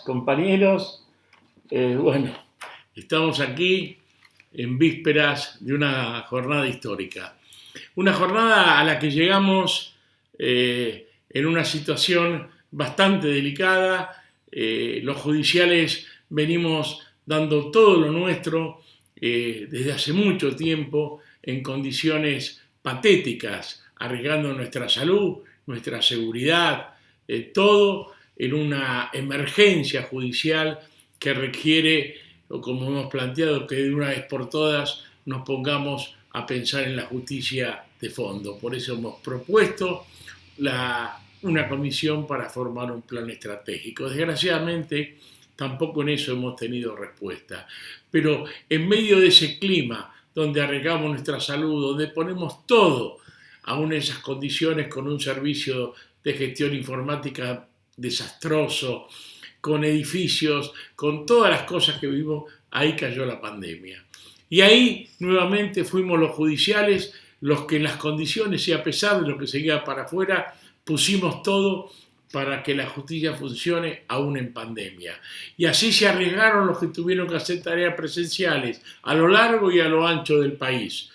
Compañeros, bueno, estamos aquí en vísperas de una jornada histórica. Una jornada a la que llegamos en una situación bastante delicada. Los judiciales venimos dando todo lo nuestro desde hace mucho tiempo en condiciones patéticas, arriesgando nuestra salud, nuestra seguridad, todo en una emergencia judicial que requiere, o como hemos planteado, que de una vez por todas nos pongamos a pensar en la justicia de fondo. Por eso hemos propuesto una comisión para formar un plan estratégico. Desgraciadamente, tampoco en eso hemos tenido respuesta. Pero en medio de ese clima donde arriesgamos nuestra salud, donde ponemos todo, aún en esas condiciones, con un servicio de gestión informática desastroso, con edificios, con todas las cosas que vimos, ahí cayó la pandemia. Y ahí nuevamente fuimos los judiciales los que en las condiciones y a pesar de lo que seguía para afuera, pusimos todo para que la justicia funcione aún en pandemia. Y así se arriesgaron los que tuvieron que hacer tareas presenciales a lo largo y a lo ancho del país.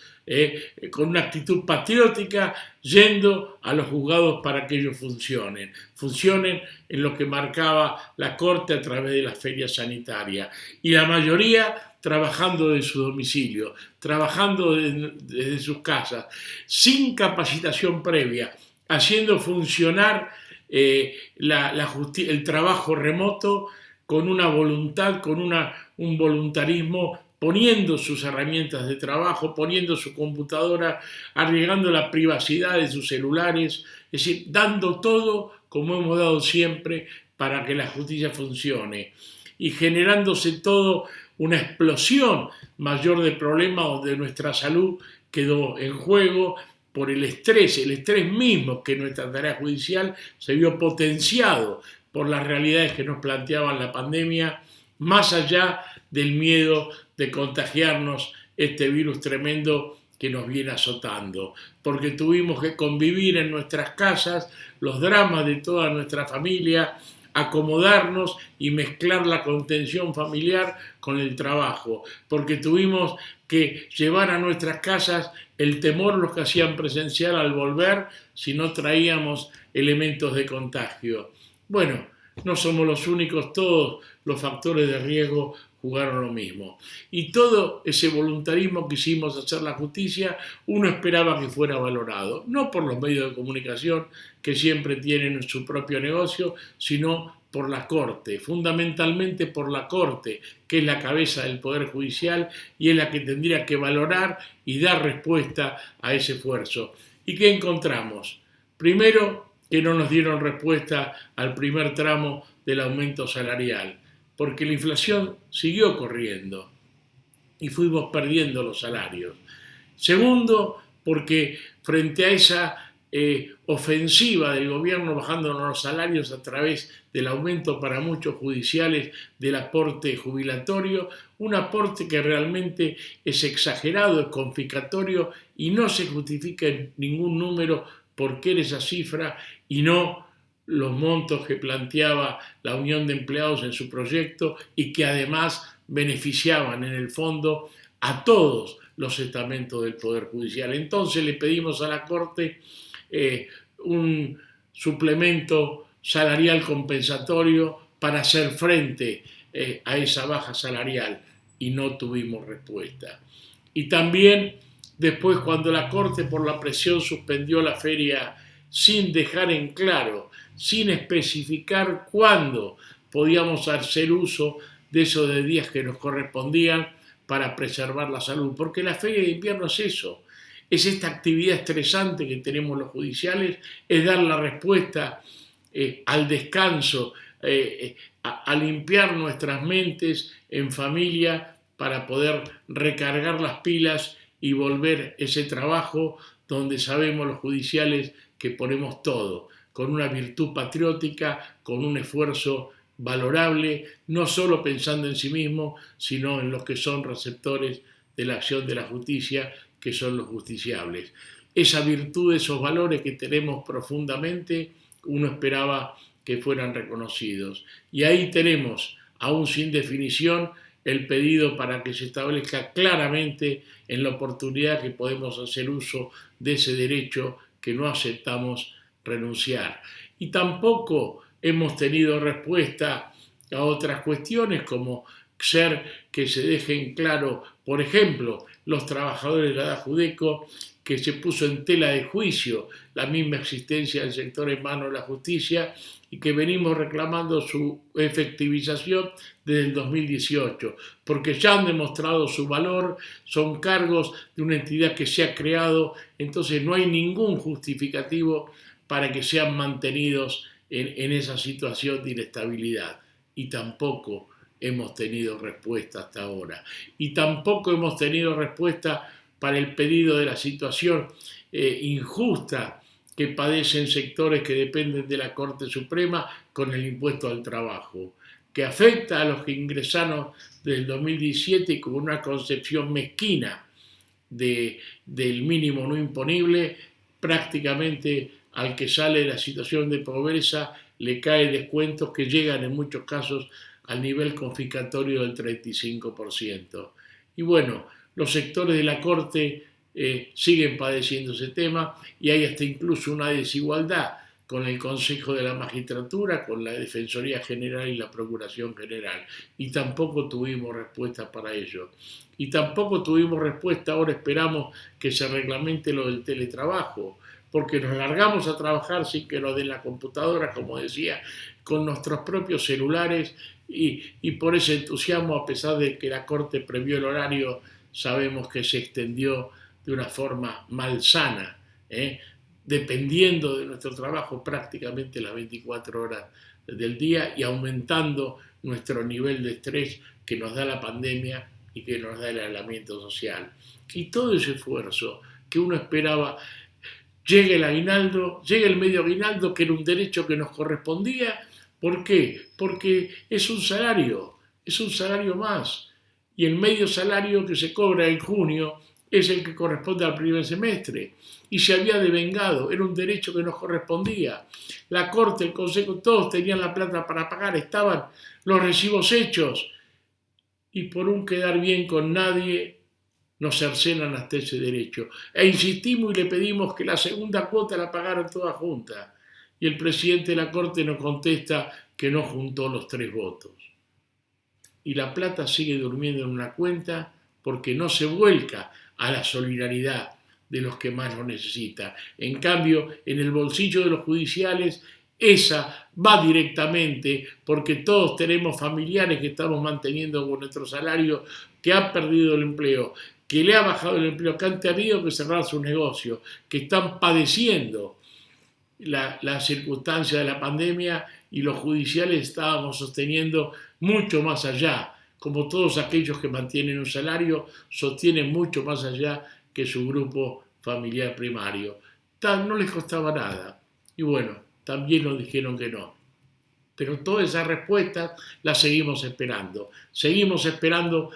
Con una actitud patriótica, yendo a los juzgados para que ellos funcionen en lo que marcaba la Corte a través de las ferias sanitarias, y la mayoría trabajando de su domicilio, trabajando desde sus casas, sin capacitación previa, haciendo funcionar el trabajo remoto con una voluntad, con un voluntarismo, poniendo sus herramientas de trabajo, poniendo su computadora, arriesgando la privacidad de sus celulares, es decir, dando todo como hemos dado siempre para que la justicia funcione, y generándose todo una explosión mayor de problemas donde nuestra salud quedó en juego por el estrés mismo que nuestra tarea judicial se vio potenciado por las realidades que nos planteaban la pandemia, más allá del miedo de contagiarnos este virus tremendo que nos viene azotando, porque tuvimos que convivir en nuestras casas los dramas de toda nuestra familia, acomodarnos y mezclar la contención familiar con el trabajo, porque tuvimos que llevar a nuestras casas el temor los que hacían presencial al volver si no traíamos elementos de contagio. Bueno, no somos los únicos, todos los factores de riesgo jugaron lo mismo. Y todo ese voluntarismo que hicimos hacer la justicia, uno esperaba que fuera valorado, no por los medios de comunicación que siempre tienen su propio negocio, sino por la Corte, fundamentalmente por la Corte, que es la cabeza del Poder Judicial y es la que tendría que valorar y dar respuesta a ese esfuerzo. ¿Y qué encontramos? Primero, que no nos dieron respuesta al primer tramo del aumento salarial, porque la inflación siguió corriendo y fuimos perdiendo los salarios. Segundo, porque frente a esa ofensiva del gobierno bajándonos los salarios a través del aumento para muchos judiciales del aporte jubilatorio, un aporte que realmente es exagerado, es confiscatorio y no se justifica en ningún número por qué era esa cifra y no los montos que planteaba la Unión de Empleados en su proyecto y que además beneficiaban en el fondo a todos los estamentos del Poder Judicial. Entonces le pedimos a la Corte un suplemento salarial compensatorio para hacer frente a esa baja salarial y no tuvimos respuesta. Y también después, cuando la Corte por la presión suspendió la feria sin dejar en claro, sin especificar cuándo podíamos hacer uso de esos de días que nos correspondían para preservar la salud, porque la feria de invierno es eso, es esta actividad estresante que tenemos los judiciales, es dar la respuesta al descanso, a limpiar nuestras mentes en familia para poder recargar las pilas y volver ese trabajo donde sabemos los judiciales que ponemos todo, con una virtud patriótica, con un esfuerzo valorable, no solo pensando en sí mismo, sino en los que son receptores de la acción de la justicia, que son los justiciables. Esa virtud, esos valores que tenemos profundamente, uno esperaba que fueran reconocidos. Y ahí tenemos, aún sin definición, el pedido para que se establezca claramente en la oportunidad que podemos hacer uso de ese derecho que no aceptamos renunciar. Y tampoco hemos tenido respuesta a otras cuestiones como ser que se dejen claro, por ejemplo, los trabajadores de la Judeco, que se puso en tela de juicio la misma existencia del sector en manos de la justicia y que venimos reclamando su efectivización desde el 2018, porque ya han demostrado su valor, son cargos de una entidad que se ha creado, entonces no hay ningún justificativo para que sean mantenidos en esa situación de inestabilidad. Y tampoco hemos tenido respuesta hasta ahora. Y tampoco hemos tenido respuesta para el pedido de la situación injusta que padecen sectores que dependen de la Corte Suprema con el impuesto al trabajo, que afecta a los que ingresaron desde el 2017 con una concepción mezquina del mínimo no imponible. Prácticamente al que sale de la situación de pobreza le caen descuentos que llegan en muchos casos al nivel confiscatorio del 35%. Y bueno, los sectores de la Corte siguen padeciendo ese tema y hay hasta incluso una desigualdad con el Consejo de la Magistratura, con la Defensoría General y la Procuración General. Y tampoco tuvimos respuesta para ello. Y tampoco tuvimos respuesta, ahora esperamos que se reglamente lo del teletrabajo, porque nos largamos a trabajar sin que nos den la computadora, como decía, con nuestros propios celulares y por ese entusiasmo, a pesar de que la Corte previó el horario, sabemos que se extendió de una forma malsana, dependiendo de nuestro trabajo prácticamente las 24 horas del día y aumentando nuestro nivel de estrés que nos da la pandemia y que nos da el aislamiento social. Y todo ese esfuerzo que uno esperaba, llega el aguinaldo, llega el medio aguinaldo, que era un derecho que nos correspondía. ¿Por qué? Porque es un salario más. Y el medio salario que se cobra en junio es el que corresponde al primer semestre. Y se había devengado, era un derecho que nos correspondía. La Corte, el Consejo, todos tenían la plata para pagar, estaban los recibos hechos. Y por un quedar bien con nadie, nos cercenan hasta ese derecho. E insistimos y le pedimos que la segunda cuota la pagaran toda junta. Y el presidente de la Corte nos contesta que no juntó los 3 votos. Y la plata sigue durmiendo en una cuenta porque no se vuelca a la solidaridad de los que más lo necesitan. En cambio, en el bolsillo de los judiciales, esa va directamente porque todos tenemos familiares que estamos manteniendo con nuestro salario, que han perdido el empleo, que le ha bajado el empleo, que han tenido que cerrar sus negocios, que están padeciendo la circunstancia de la pandemia, y los judiciales estábamos sosteniendo mucho más allá, como todos aquellos que mantienen un salario, sostienen mucho más allá que su grupo familiar primario. No les costaba nada. Y bueno, también nos dijeron que no. Pero todas esas respuestas las seguimos esperando. Seguimos esperando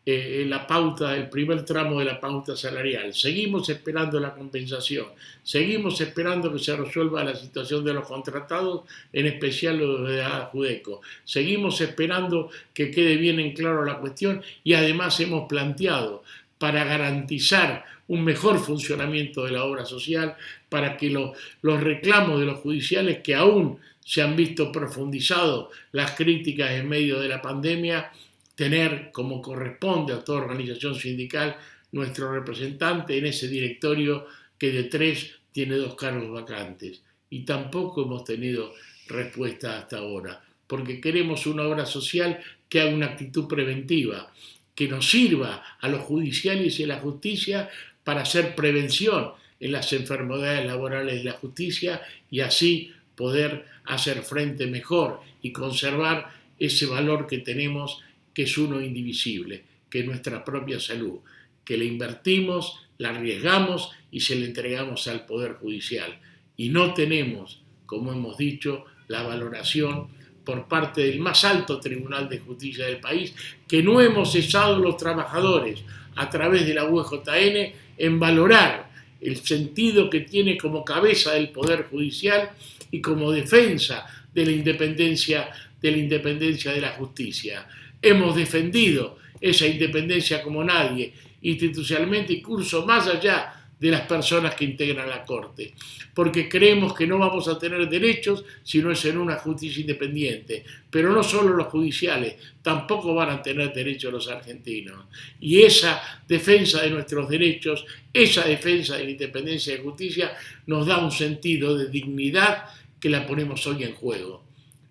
la pauta, el primer tramo de la pauta salarial. Seguimos esperando la compensación. Seguimos esperando que se resuelva la situación de los contratados, en especial los de la Judeco. Seguimos esperando que quede bien en claro la cuestión y además hemos planteado para garantizar un mejor funcionamiento de la obra social, para que los reclamos de los judiciales, que aún se han visto profundizados las críticas en medio de la pandemia, tener, como corresponde a toda organización sindical, nuestro representante en ese directorio que de 3 tiene 2 cargos vacantes. Y tampoco hemos tenido respuesta hasta ahora, porque queremos una obra social que haga una actitud preventiva, que nos sirva a los judiciales y a la justicia para hacer prevención en las enfermedades laborales de la justicia y así poder hacer frente mejor y conservar ese valor que tenemos, que es uno indivisible, que es nuestra propia salud, que le invertimos, la arriesgamos y se la entregamos al Poder Judicial. Y no tenemos, como hemos dicho, la valoración por parte del más alto Tribunal de Justicia del país, que no hemos cesado los trabajadores a través de la UEJN en valorar el sentido que tiene como cabeza del Poder Judicial y como defensa de la independencia de la justicia. Hemos defendido esa independencia como nadie, institucionalmente, incluso más allá de las personas que integran la Corte, porque creemos que no vamos a tener derechos si no es en una justicia independiente, pero no solo los judiciales, tampoco van a tener derechos los argentinos. Y esa defensa de nuestros derechos, esa defensa de la independencia de justicia nos da un sentido de dignidad que la ponemos hoy en juego.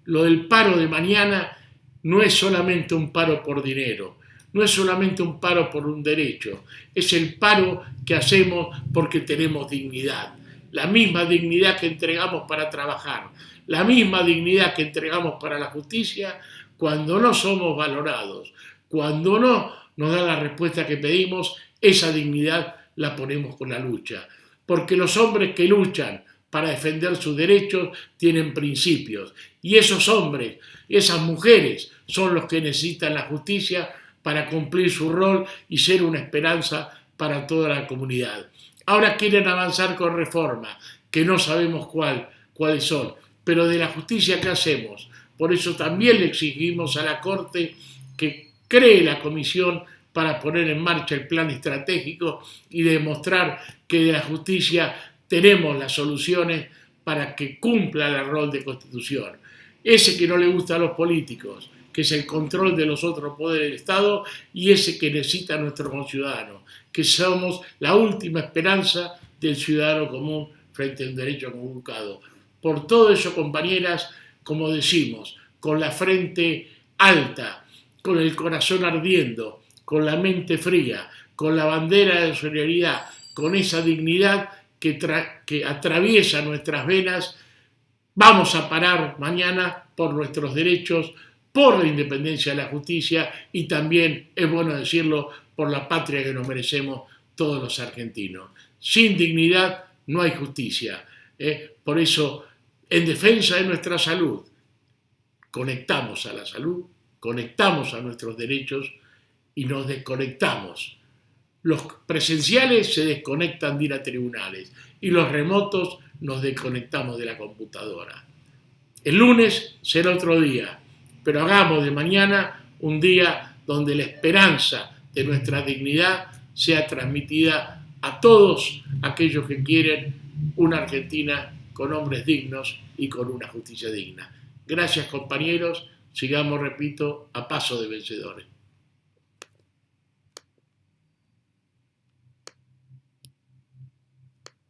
Lo del paro de mañana no es solamente un paro por dinero, no es solamente un paro por un derecho, es el paro que hacemos porque tenemos dignidad, la misma dignidad que entregamos para trabajar, la misma dignidad que entregamos para la justicia. Cuando no somos valorados, cuando no nos dan la respuesta que pedimos, esa dignidad la ponemos con la lucha, porque los hombres que luchan para defender sus derechos tienen principios, y esos hombres, esas mujeres son los que necesitan la justicia para cumplir su rol y ser una esperanza para toda la comunidad. Ahora quieren avanzar con reformas, que no sabemos cuáles son, pero de la justicia, ¿qué hacemos? Por eso también le exigimos a la Corte que cree la comisión para poner en marcha el plan estratégico y demostrar que de la justicia tenemos las soluciones para que cumpla el rol de Constitución. Ese que no le gusta a los políticos, que es el control de los otros poderes del Estado, y ese que necesita nuestro conciudadano, que somos la última esperanza del ciudadano común frente a un derecho conculcado. Por todo eso, compañeras, como decimos, con la frente alta, con el corazón ardiendo, con la mente fría, con la bandera de solidaridad, con esa dignidad que atraviesa nuestras venas, vamos a parar mañana por nuestros derechos, por la independencia de la justicia y también, es bueno decirlo, por la patria que nos merecemos todos los argentinos. Sin dignidad no hay justicia. Por eso, en defensa de nuestra salud, conectamos a la salud, conectamos a nuestros derechos y nos desconectamos. Los presenciales se desconectan de ir a tribunales y los remotos nos desconectamos de la computadora. El lunes será otro día, pero hagamos de mañana un día donde la esperanza de nuestra dignidad sea transmitida a todos aquellos que quieren una Argentina con hombres dignos y con una justicia digna. Gracias, compañeros. Sigamos, repito, a paso de vencedores.